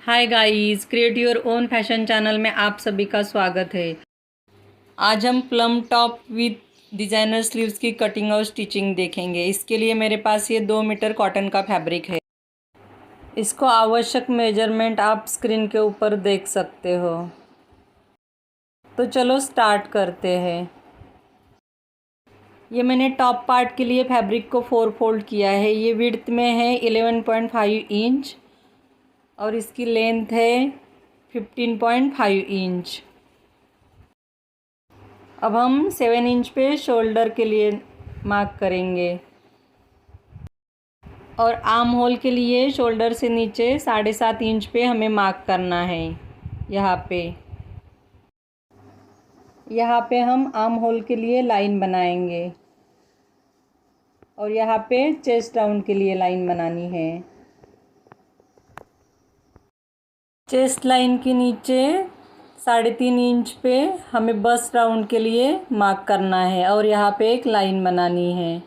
Hi guys, create your own fashion channel में आप सभी का स्वागत है। आज हम plum top width designer sleeves की कटिंग और स्टिचिंग देखेंगे। इसके लिए मेरे पास ये 2 मीटर कॉटन का फैब्रिक है। इसको आवश्यक मेजरमेंट आप स्क्रीन के ऊपर देख सकते हो। तो चलो स्टार्ट करते हैं। ये मैंने टॉप पार्ट के लिए फैब्रिक को 4 फोल्ड किया है। ये विड्थ में है 11.5 इंच और इसकी लेंथ है 15.5 इंच। अब हम 7 इंच पे शोल्डर के लिए मार्क करेंगे और आर्म होल के लिए शोल्डर से नीचे 7.5 इंच पे हमें मार्क करना है। यहाँ पे हम आर्म होल के लिए लाइन बनाएंगे और यहाँ पे चेस्ट राउंड के लिए लाइन बनानी है। चेस्ट लाइन के नीचे 3.5 इंच पे हमें बस्ट राउंड के लिए मार्क करना है और यहाँ पे एक लाइन बनानी है।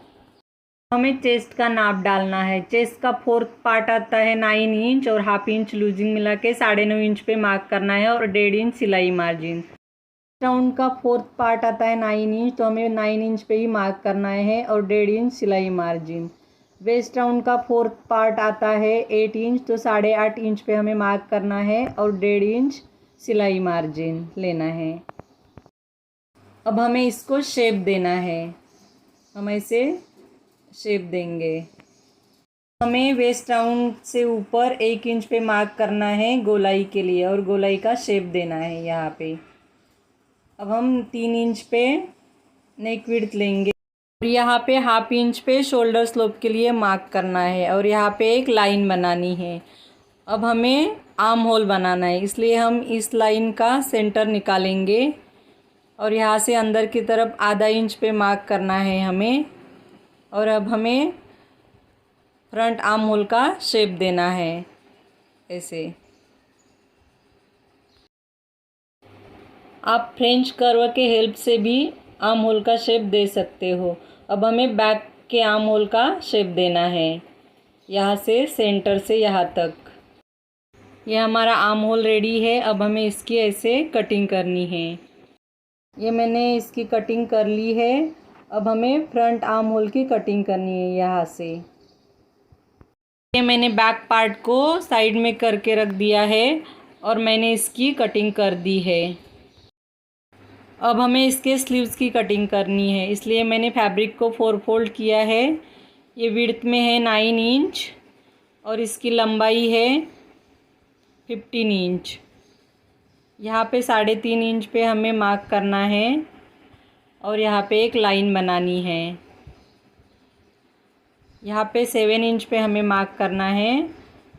हमें चेस्ट का नाप डालना है। चेस्ट का 4th पार्ट आता है 9 इंच और हाफ इंच लूजिंग मिला के 9.5 इंच पे मार्क करना है और 1.5 इंच सिलाई मार्जिन। राउंड का 4th पार्ट आता है 9 इंच, तो हमें 9 इंच पे ही मार्क करना है और 1.5 इंच सिलाई मार्जिन। वेस्ट राउंड का 4th पार्ट आता है 8 इंच, तो 8.5 इंच पे हमें मार्क करना है और 1.5 इंच सिलाई मार्जिन लेना है। अब हमें इसको शेप देना है। हम ऐसे शेप देंगे। हमें वेस्ट राउंड से ऊपर 1 इंच पे मार्क करना है गोलाई के लिए और गोलाई का शेप देना है यहाँ पे। अब हम 3 इंच पे नेक विड्थ लेंगे और यहाँ पे हाफ इंच पे शोल्डर स्लोप के लिए मार्क करना है और यहाँ पे एक लाइन बनानी है। अब हमें आर्म होल बनाना है, इसलिए हम इस लाइन का सेंटर निकालेंगे और यहाँ से अंदर की तरफ आधा इंच पे मार्क करना है हमें। और अब हमें फ्रंट आर्म होल का शेप देना है ऐसे। आप फ्रेंच कर्व के हेल्प से भी आर्म होल का शेप दे सकते हो। अब हमें बैक के आर्म होल का शेप देना है, यहाँ से सेंटर से यहाँ तक। यह हमारा आर्म होल रेडी है। अब हमें इसकी ऐसे कटिंग करनी है। ये मैंने इसकी कटिंग कर ली है। अब हमें फ्रंट आर्म होल की कटिंग करनी है यहाँ से। ये मैंने बैक पार्ट को साइड में करके रख दिया है और मैंने इसकी कटिंग कर दी है। अब हमें इसके स्लीव्स की कटिंग करनी है, इसलिए मैंने फैब्रिक को 4 फोल्ड किया है। ये विड्थ में है 9 इंच और इसकी लंबाई है 15 इंच। यहाँ पे 3.5 इंच पे हमें मार्क करना है और यहाँ पे एक लाइन बनानी है। यहाँ पे 7 इंच पे हमें मार्क करना है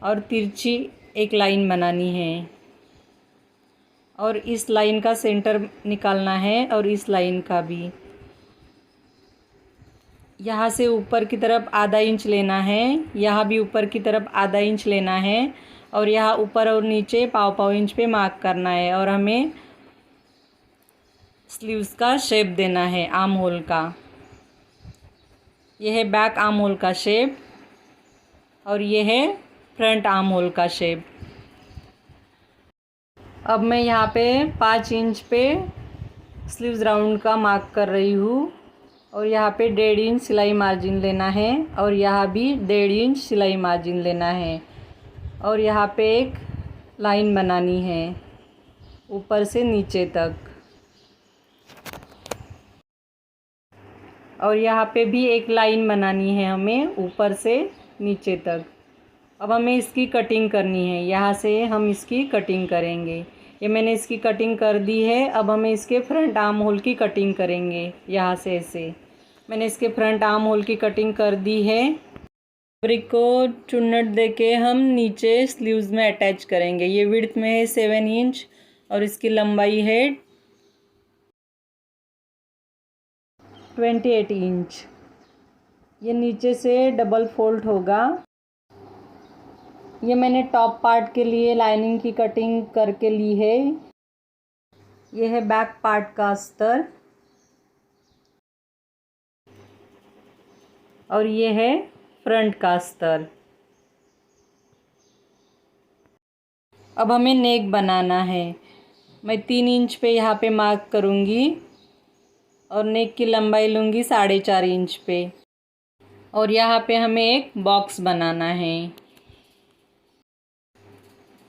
और तिरछी एक लाइन बनानी है और इस लाइन का सेंटर निकालना है और इस लाइन का भी। यहाँ से ऊपर की तरफ आधा इंच लेना है, यहाँ भी ऊपर की तरफ आधा इंच लेना है और यहाँ ऊपर और नीचे पाव इंच पे मार्क करना है और हमें स्लीव्स का शेप देना है आर्म होल का। यह है बैक आर्म होल का शेप और यह है फ्रंट आर्म होल का शेप। अब मैं यहाँ पे 5 इंच पे स्लीव्स राउंड का मार्क कर रही हूँ और यहाँ पे 1.5 इंच सिलाई मार्जिन लेना है और यहाँ भी 1.5 इंच सिलाई मार्जिन लेना है और यहाँ पे एक लाइन बनानी है ऊपर से नीचे तक और यहाँ पे भी एक लाइन बनानी है हमें ऊपर से नीचे तक। अब हमें इसकी कटिंग करनी है, यहाँ से हम इसकी कटिंग करेंगे। ये मैंने इसकी कटिंग कर दी है। अब हमें इसके फ्रंट आर्म होल की कटिंग करेंगे यहाँ से ऐसे। मैंने इसके फ्रंट आर्म होल की कटिंग कर दी है। फैब्रिक को चुन्नट देके हम नीचे स्लीव्स में अटैच करेंगे। ये विड्थ में है 7 इंच और इसकी लंबाई है 28 इंच। ये नीचे से डबल फोल्ड होगा। ये मैंने टॉप पार्ट के लिए लाइनिंग की कटिंग करके ली है। ये है बैक पार्ट का अस्तर और ये है फ्रंट का अस्तर। अब हमें नेक बनाना है। मैं 3 इंच पे यहाँ पे मार्क करूँगी और नेक की लंबाई लूँगी 4.5 इंच पे। और यहाँ पे हमें एक बॉक्स बनाना है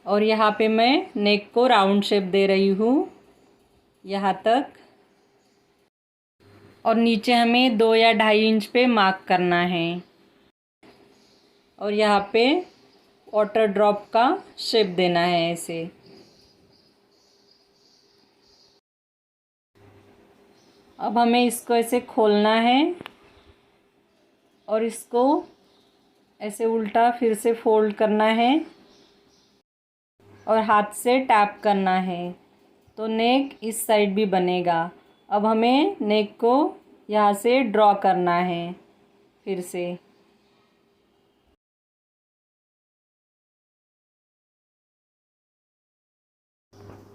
और यहाँ पे मैं नेक को राउंड शेप दे रही हूँ यहाँ तक। और नीचे हमें 2 या 2.5 इंच पे मार्क करना है और यहाँ पे वाटर ड्रॉप का शेप देना है ऐसे। अब हमें इसको ऐसे खोलना है और इसको ऐसे उल्टा फिर से फोल्ड करना है और हाथ से टैप करना है तो नेक इस साइड भी बनेगा। अब हमें नेक को यहाँ से ड्रॉ करना है फिर से।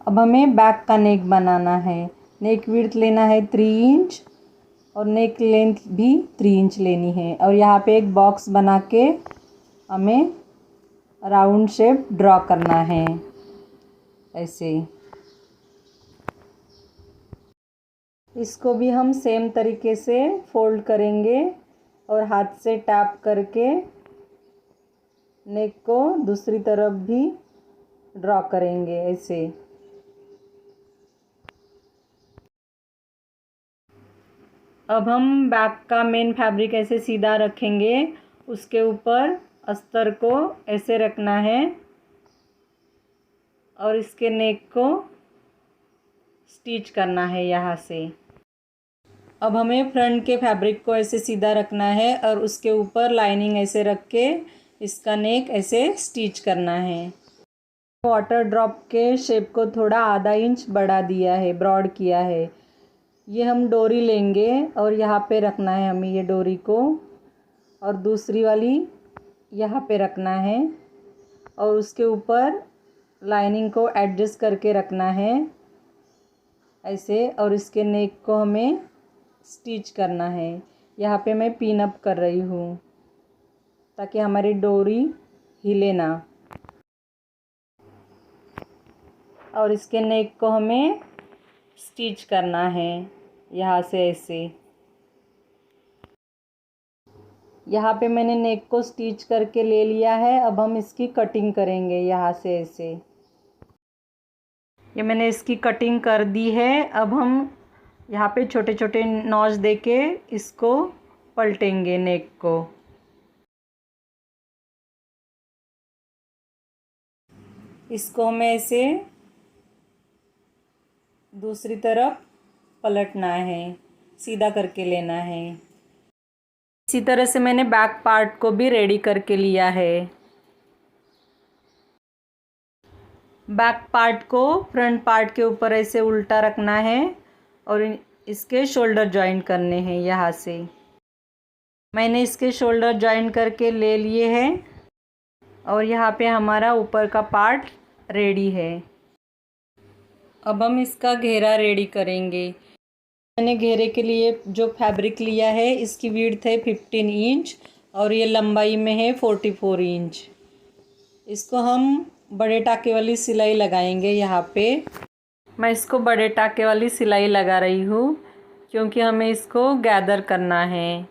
अब हमें बैक का नेक बनाना है। नेक विड्थ लेना है 3 इंच और नेक लेंथ भी 3 इंच लेनी है और यहाँ पे एक बॉक्स बना के हमें राउंड शेप ड्रॉ करना है ऐसे। इसको भी हम सेम तरीके से फोल्ड करेंगे और हाथ से टैप करके नेक को दूसरी तरफ भी ड्रॉ करेंगे ऐसे। अब हम बैक का मेन फैब्रिक ऐसे सीधा रखेंगे, उसके ऊपर अस्तर को ऐसे रखना है और इसके नेक को स्टिच करना है यहाँ से। अब हमें फ्रंट के फैब्रिक को ऐसे सीधा रखना है और उसके ऊपर लाइनिंग ऐसे रख के इसका नेक ऐसे स्टिच करना है। वाटर ड्रॉप के शेप को थोड़ा आधा इंच बढ़ा दिया है, ब्रॉड किया है। ये हम डोरी लेंगे और यहाँ पे रखना है हमें ये डोरी को और दूसरी वाली यहाँ पे रखना है और उसके ऊपर लाइनिंग को एडजस्ट करके रखना है ऐसे और इसके नेक को हमें स्टिच करना है। यहाँ पे मैं पिन अप कर रही हूँ ताकि हमारी डोरी हिले ना। और इसके नेक को हमें स्टिच करना है यहाँ से ऐसे। यहाँ पे मैंने नेक को स्टिच करके ले लिया है। अब हम इसकी कटिंग करेंगे यहाँ से ऐसे। ये मैंने इसकी कटिंग कर दी है। अब हम यहाँ पे छोटे छोटे नॉच देके इसको पलटेंगे नेक को। इसको हमें ऐसे दूसरी तरफ पलटना है, सीधा करके लेना है। इसी तरह से मैंने बैक पार्ट को भी रेडी करके लिया है। बैक पार्ट को फ्रंट पार्ट के ऊपर ऐसे उल्टा रखना है और इसके शोल्डर जॉइंट करने हैं यहाँ से। मैंने इसके शोल्डर जॉइंट करके ले लिए हैं और यहाँ पे हमारा ऊपर का पार्ट रेडी है। अब हम इसका घेरा रेडी करेंगे। मैंने घेरे के लिए जो फैब्रिक लिया है इसकी विड्थ है 15 इंच और ये लंबाई में है 44 इंच। इसको हम बड़े टाके वाली सिलाई लगाएंगे। यहाँ पे मैं इसको बड़े टाके वाली सिलाई लगा रही हूँ क्योंकि हमें इसको गैदर करना है।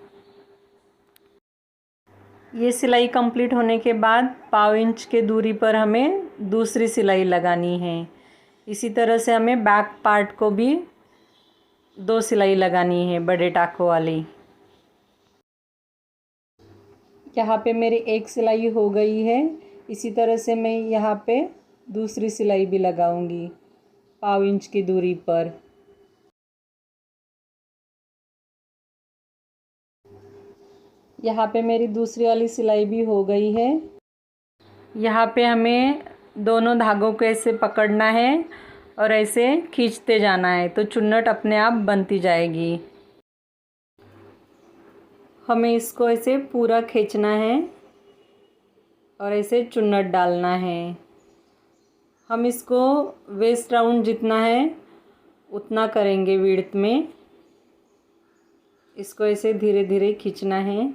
ये सिलाई कंप्लीट होने के बाद 1/4 इंच के दूरी पर हमें दूसरी सिलाई लगानी है। इसी तरह से हमें बैक पार्ट को भी 2 सिलाई लगानी है बड़े टाकों वाली। यहाँ पे मेरी एक सिलाई हो गई है। इसी तरह से मैं यहाँ पे दूसरी सिलाई भी लगाऊंगी 1/4 इंच की दूरी पर। यहाँ पे मेरी दूसरी वाली सिलाई भी हो गई है। यहाँ पे हमें दोनों धागों को ऐसे पकड़ना है और ऐसे खींचते जाना है तो चुन्नट अपने आप बनती जाएगी। हमें इसको ऐसे पूरा खींचना है और ऐसे चुन्नट डालना है। हम इसको वेस्ट राउंड जितना है उतना करेंगे विड्थ में। इसको ऐसे धीरे धीरे खींचना है।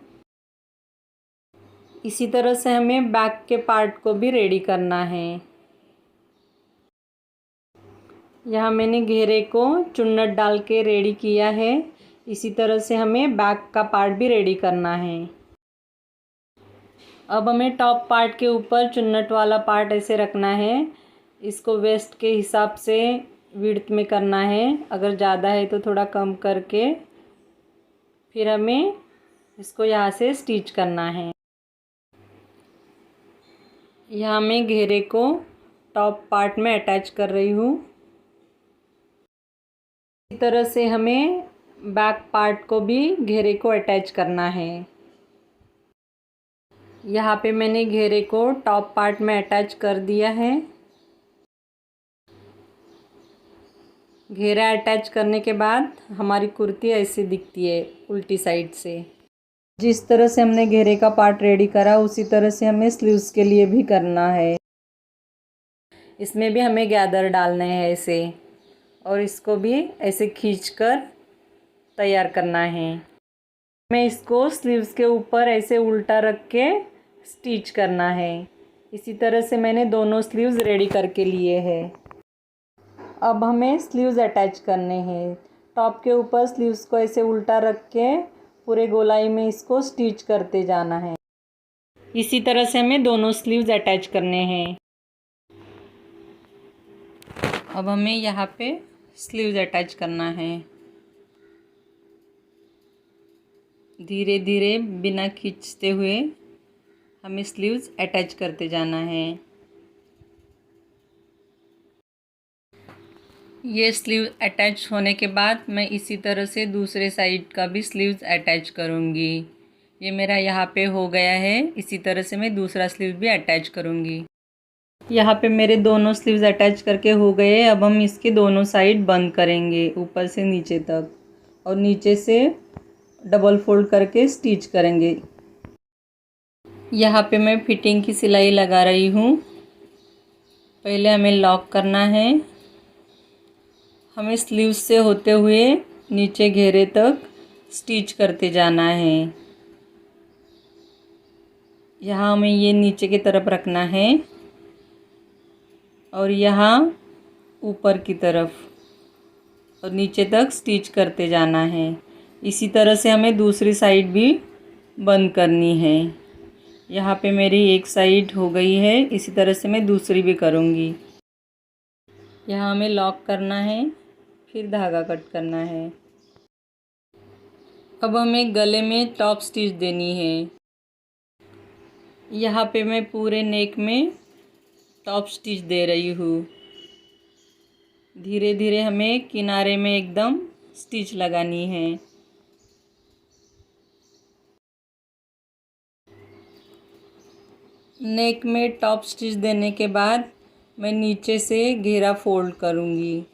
इसी तरह से हमें बैक के पार्ट को भी रेडी करना है। यहाँ मैंने घेरे को चुन्नट डाल के रेडी किया है। इसी तरह से हमें बैक का पार्ट भी रेडी करना है। अब हमें टॉप पार्ट के ऊपर चुन्नट वाला पार्ट ऐसे रखना है। इसको वेस्ट के हिसाब से विड्थ में करना है। अगर ज़्यादा है तो थोड़ा कम करके फिर हमें इसको यहाँ से स्टिच करना है। यहाँ मैं घेरे को टॉप पार्ट में अटैच कर रही हूँ। इसी तरह से हमें बैक पार्ट को भी घेरे को अटैच करना है। यहाँ पे मैंने घेरे को टॉप पार्ट में अटैच कर दिया है। घेरा अटैच करने के बाद हमारी कुर्ती ऐसी दिखती है उल्टी साइड से। जिस तरह से हमने घेरे का पार्ट रेडी करा उसी तरह से हमें स्लीव्स के लिए भी करना है। इसमें भी हमें गैदर डालने हैं ऐसे, और इसको भी ऐसे खींचकर तैयार करना है। हमें इसको स्लीव्स के ऊपर ऐसे उल्टा रख के स्टिच करना है। इसी तरह से मैंने दोनों स्लीव्स रेडी करके लिए हैं। अब हमें स्लीव्स अटैच करने हैं। टॉप के ऊपर स्लीव्स को ऐसे उल्टा रख के पूरे गोलाई में इसको स्टिच करते जाना है। इसी तरह से हमें दोनों स्लीव्स अटैच करने हैं। अब हमें यहाँ पे स्लीव्स अटैच करना है। धीरे धीरे बिना खींचते हुए हमें स्लीव्स अटैच करते जाना है। ये स्लीव अटैच होने के बाद मैं इसी तरह से दूसरे साइड का भी स्लीव्स अटैच करूँगी। ये मेरा यहाँ पे हो गया है। इसी तरह से मैं दूसरा स्लीव भी अटैच करूँगी। यहाँ पे मेरे दोनों स्लीव्स अटैच करके हो गए। अब हम इसके दोनों साइड बंद करेंगे ऊपर से नीचे तक, और नीचे से डबल फोल्ड करके स्टिच करेंगे। यहाँ पे मैं फिटिंग की सिलाई लगा रही हूँ। पहले हमें लॉक करना है। हमें स्लीव्स से होते हुए नीचे घेरे तक स्टिच करते जाना है। यहाँ हमें ये नीचे की तरफ रखना है और यहाँ ऊपर की तरफ, और नीचे तक स्टिच करते जाना है। इसी तरह से हमें दूसरी साइड भी बंद करनी है। यहाँ पे मेरी एक साइड हो गई है। इसी तरह से मैं दूसरी भी करूँगी। यहाँ हमें लॉक करना है, फिर धागा कट करना है। अब हमें गले में टॉप स्टिच देनी है। यहाँ पे मैं पूरे नेक में टॉप स्टिच दे रही हूँ। धीरे धीरे हमें किनारे में एकदम स्टिच लगानी है। नेक में टॉप स्टिच देने के बाद मैं नीचे से घेरा फोल्ड करूँगी।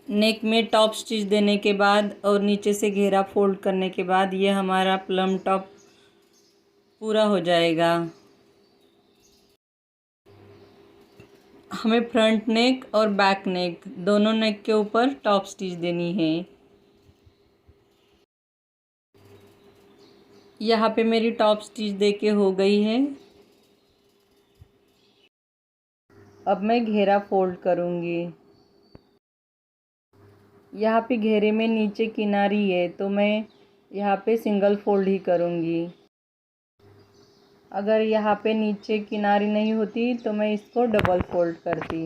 नेक में टॉप स्टिच देने के बाद और नीचे से घेरा फोल्ड करने के बाद ये हमारा प्लम टॉप पूरा हो जाएगा। हमें फ्रंट नेक और बैक नेक दोनों नेक के ऊपर टॉप स्टिच देनी है। यहाँ पे मेरी टॉप स्टिच देके हो गई है। अब मैं घेरा फोल्ड करूँगी। यहाँ पे घेरे में नीचे किनारी है तो मैं यहाँ पे सिंगल फोल्ड ही करूँगी। अगर यहाँ पे नीचे किनारी नहीं होती तो मैं इसको डबल फोल्ड करती।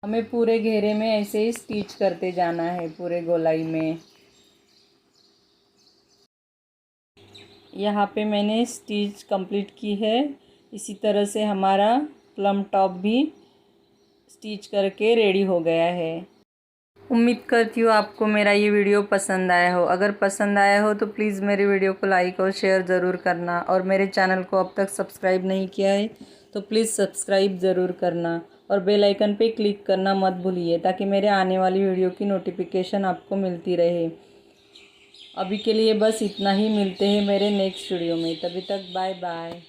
हमें पूरे घेरे में ऐसे ही स्टिच करते जाना है पूरे गोलाई में। यहाँ पे मैंने स्टिच कंप्लीट की है। इसी तरह से हमारा प्लम टॉप भी स्टिच करके रेडी हो गया है। उम्मीद करती हूँ आपको मेरा ये वीडियो पसंद आया हो। अगर पसंद आया हो तो प्लीज़ मेरे वीडियो को लाइक और शेयर ज़रूर करना, और मेरे चैनल को अब तक सब्सक्राइब नहीं किया है तो प्लीज़ सब्सक्राइब ज़रूर करना, और बेल आइकन पे क्लिक करना मत भूलिए ताकि मेरे आने वाली वीडियो की नोटिफिकेशन आपको मिलती रहे। अभी के लिए बस इतना ही। मिलते हैं मेरे नेक्स्ट वीडियो में। तभी तक बाय बाय।